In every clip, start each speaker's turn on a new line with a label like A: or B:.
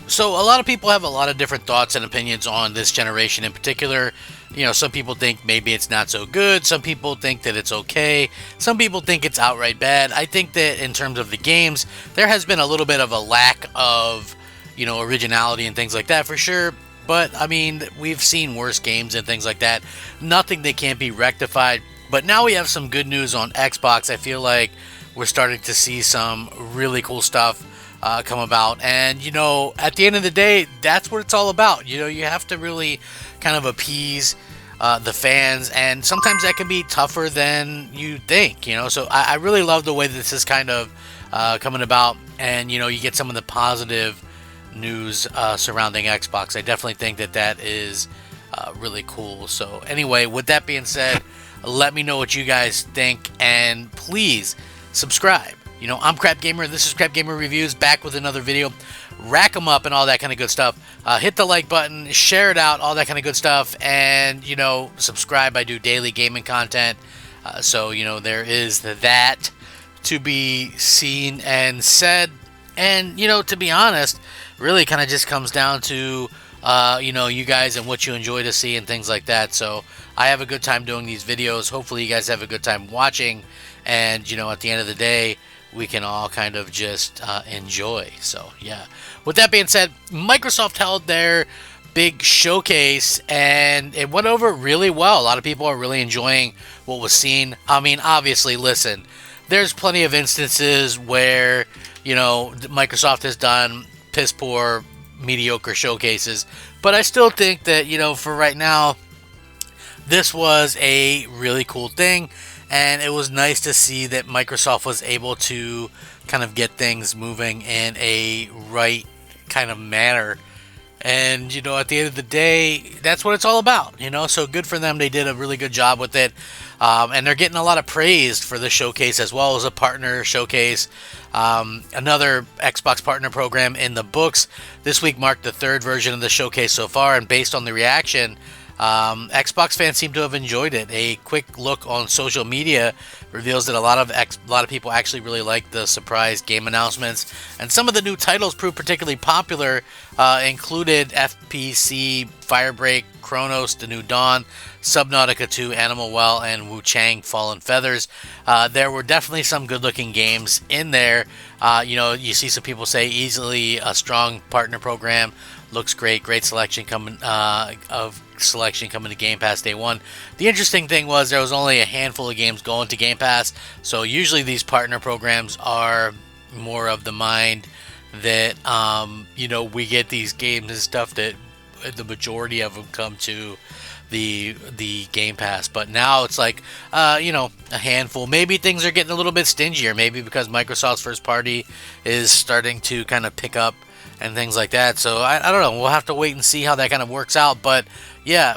A: So a lot of people have a lot of different thoughts and opinions on this generation in particular. Some people think maybe it's not so good. Some people think that it's okay. Some people think it's outright bad. I think that in terms of the games, there has been a little bit of a lack of, originality and things like that for sure. But I mean, we've seen worse games and things like that. Nothing that can't be rectified. But now we have some good news on Xbox. I feel like we're starting to see some really cool stuff come about. And, at the end of the day, that's what it's all about. You have to really kind of appease the fans, and sometimes that can be tougher than you think, So I really love the way that this is kind of coming about, and, you get some of the positive news surrounding Xbox. I definitely think that that is really cool. So, anyway, with that being said, let me know what you guys think, and please subscribe. I'm Crap Gamer. This is Crap Gamer Reviews, back with another video. Rack them up and all that kind of good stuff. Hit the like button, share it out, all that kind of good stuff, and subscribe. I do daily gaming content, so there is that to be seen and said. And to be honest, really kind of just comes down to you guys and what you enjoy to see and things like that. So I have a good time doing these videos. Hopefully you guys have a good time watching, and at the end of the day, we can all kind of just enjoy. So yeah, with that being said, Microsoft held their big showcase and it went over really well. A lot of people are really enjoying what was seen. I mean, obviously, listen, there's plenty of instances where Microsoft has done piss poor, mediocre showcases, but I still think that for right now, this was a really cool thing. And it was nice to see that Microsoft was able to kind of get things moving in a right kind of manner. And, at the end of the day, that's what it's all about, So good for them. They did a really good job with it. And they're getting a lot of praise for the showcase as well as a partner showcase. Another Xbox partner program in the books. This week marked the third version of the showcase so far. And based on the reaction, Xbox fans seem to have enjoyed it. A quick look on social media reveals that a lot of people actually really like the surprise game announcements, and some of the new titles proved particularly popular. Included FPC Firebreak, Chronos: The New Dawn, Subnautica 2, Animal Well, and Wu Chang: Fallen Feathers. There were definitely some good-looking games in there. You see some people say easily a strong partner program. Looks great. Great selection coming to Game Pass day one. The interesting thing was there was only a handful of games going to Game Pass, so usually these partner programs are more of the mind that we get these games and stuff that the majority of them come to the Game Pass. But now it's like a handful. Maybe things are getting a little bit stingier, maybe because Microsoft's first party is starting to kind of pick up and things like that. So I don't know. We'll have to wait and see how that kind of works out. But yeah,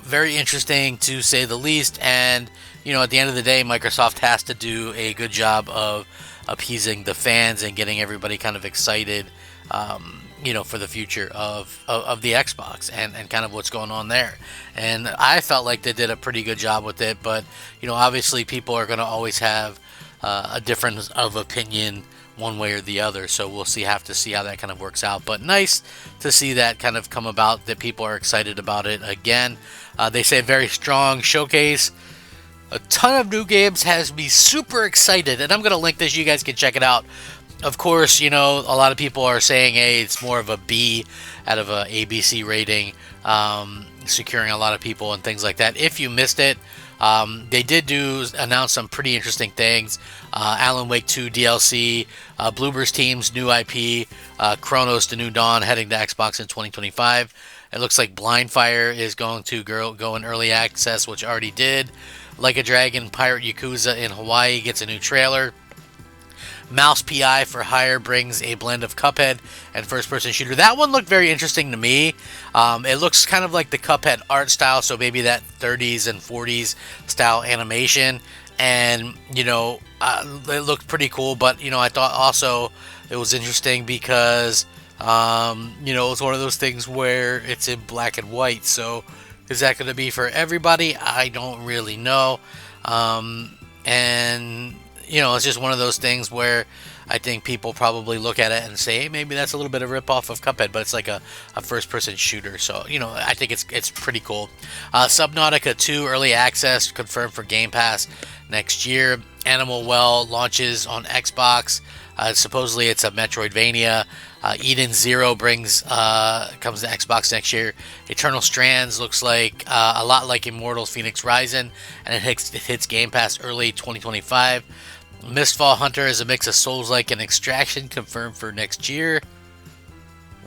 A: very interesting to say the least. And at the end of the day, Microsoft has to do a good job of appeasing the fans and getting everybody kind of excited, for the future of the Xbox and kind of what's going on there. And I felt like they did a pretty good job with it. But obviously, people are going to always have a difference of opinion one way or the other, so we'll have to see how that kind of works out. But nice to see that kind of come about, that people are excited about it again. They say very strong showcase, a ton of new games, has me super excited, and I'm going to link this, you guys can check it out. Of course, a lot of people are saying, hey, it's more of a B out of a ABC rating, securing a lot of people and things like that. If you missed it, they did announce some pretty interesting things. Alan Wake 2 DLC, Bloober's Team's new IP, Chronos: The New Dawn heading to Xbox in 2025. It looks like Blindfire is going to go in early access, which already did. Like a Dragon Pirate Yakuza in Hawaii gets a new trailer. Mouse PI for Hire brings a blend of Cuphead and first-person shooter. That one looked very interesting to me. It looks kind of like the Cuphead art style, so maybe that 30s and 40s style animation. And, it looked pretty cool, but, I thought also it was interesting because, it's one of those things where it's in black and white. So is that going to be for everybody? I don't really know. And it's just one of those things where I think people probably look at it and say, hey, maybe that's a little bit of a ripoff of Cuphead, but it's like a first-person shooter. So, I think it's pretty cool. Subnautica 2 Early Access confirmed for Game Pass next year. Animal Well launches on Xbox. Supposedly it's a Metroidvania. Eden Zero comes to Xbox next year. Eternal Strands looks like a lot like Immortals Phoenix Rising, and it hits Game Pass early 2025. Mistfall Hunter is a mix of Souls-like and Extraction, confirmed for next year.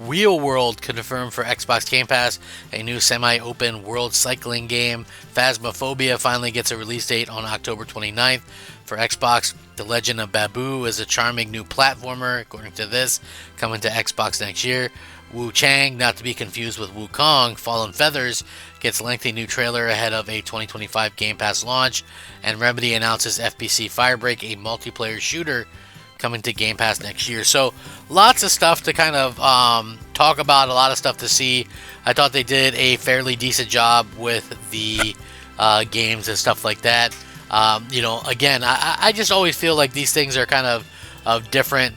A: Wheel World confirmed for Xbox Game Pass, a new semi-open world cycling game. Phasmophobia finally gets a release date on October 29th for Xbox. The Legend of Babu is a charming new platformer, according to this, coming to Xbox next year. Wu Chang, not to be confused with Wukong, Fallen Feathers, gets lengthy new trailer ahead of a 2025 Game Pass launch. And Remedy announces FPC Firebreak, a multiplayer shooter, coming to Game Pass next year. So lots of stuff to kind of talk about, a lot of stuff to see. I thought they did a fairly decent job with the games and stuff like that. Again, I just always feel like these things are kind of different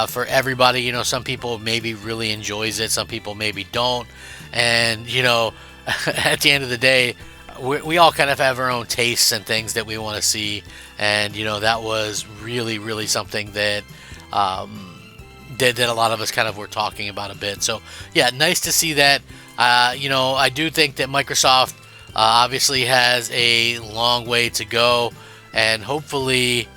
A: for everybody. Some people maybe really enjoys it, some people maybe don't, and at the end of the day, we all kind of have our own tastes and things that we want to see, and that was really, really something that that a lot of us kind of were talking about a bit. So yeah, nice to see that. I do think that Microsoft obviously has a long way to go, and hopefully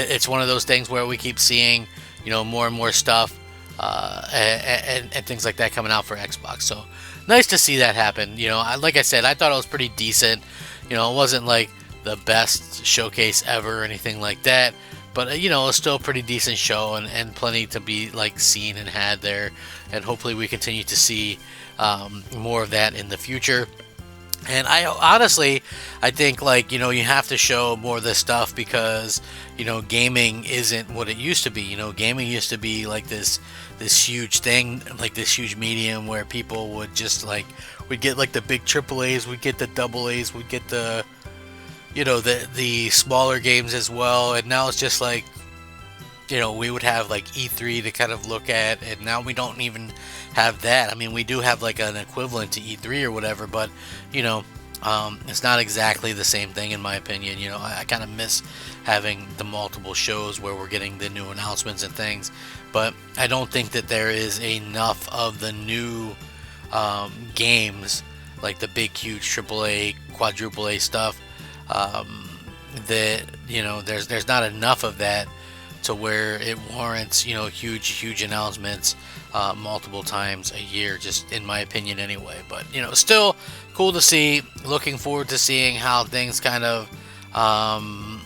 A: it's one of those things where we keep seeing more and more stuff and things like that coming out for Xbox. So nice to see that happen. Like I said, I thought it was pretty decent. It wasn't like the best showcase ever or anything like that, but it was still a pretty decent show, and plenty to be like seen and had there, and hopefully we continue to see more of that in the future. And I honestly, I think you have to show more of this stuff, because gaming isn't what it used to be. Gaming used to be like this huge thing, like this huge medium where people would just we'd get like the big triple A's, we'd get the double A's, we'd get the the smaller games as well. And now it's just we would have E3 to kind of look at, and now we don't even have that. I mean, we do have an equivalent to E3 or whatever, but it's not exactly the same thing in my opinion. I kind of miss having the multiple shows where we're getting the new announcements and things, but I don't think that there is enough of the new games, like the big huge AAA, quadruple A stuff, that there's not enough of that to where it warrants huge announcements multiple times a year, just in my opinion anyway. But still cool to see. Looking forward to seeing how things kind of come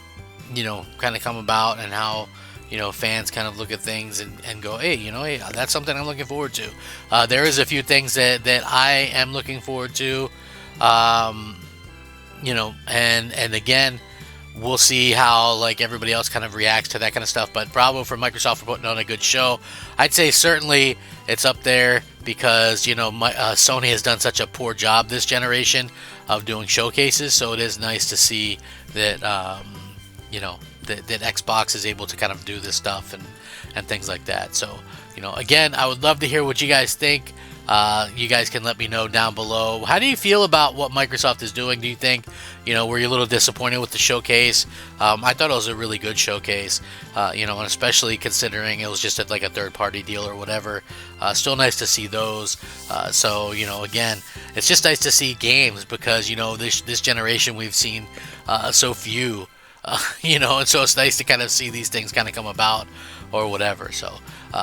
A: about, and how fans kind of look at things and go, hey, hey, that's something I'm looking forward to. There is a few things that I am looking forward to, and again, we'll see how everybody else kind of reacts to that kind of stuff. But bravo for Microsoft for putting on a good show. I'd say certainly it's up there, because Sony has done such a poor job this generation of doing showcases. So it is nice to see that that Xbox is able to kind of do this stuff and things like that. So again, I would love to hear what you guys think. You guys can let me know down below. How do you feel about what Microsoft is doing? Do you think, were you a little disappointed with the showcase? I thought it was a really good showcase, and especially considering it was just a third-party deal or whatever. Still nice to see those. So, again, it's just nice to see games, because, this generation we've seen so few, and so it's nice to kind of see these things kind of come about or whatever. So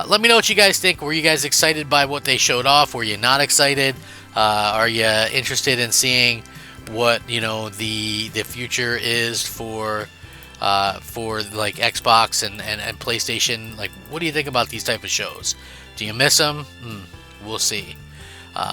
A: let me know what you guys think. Were you guys excited by what they showed off? Were you not excited? Are you interested in seeing what the future is for Xbox and PlayStation? What do you think about these type of shows? Do you miss them? We'll see.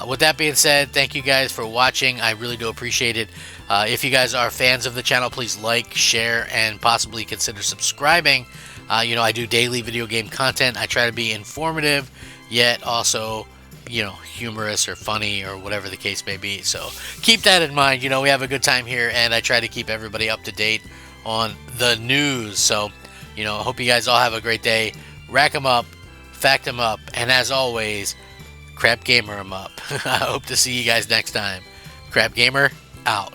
A: With that being said, thank you guys for watching. I really do appreciate it. If you guys are fans of the channel, please like, share, and possibly consider subscribing. I do daily video game content. I try to be informative, yet also, humorous or funny or whatever the case may be. So keep that in mind. We have a good time here, and I try to keep everybody up to date on the news. So I hope you guys all have a great day. Rack 'em up, fact 'em up, and as always, Crap Gamer 'em up. I hope to see you guys next time. Crap Gamer, out.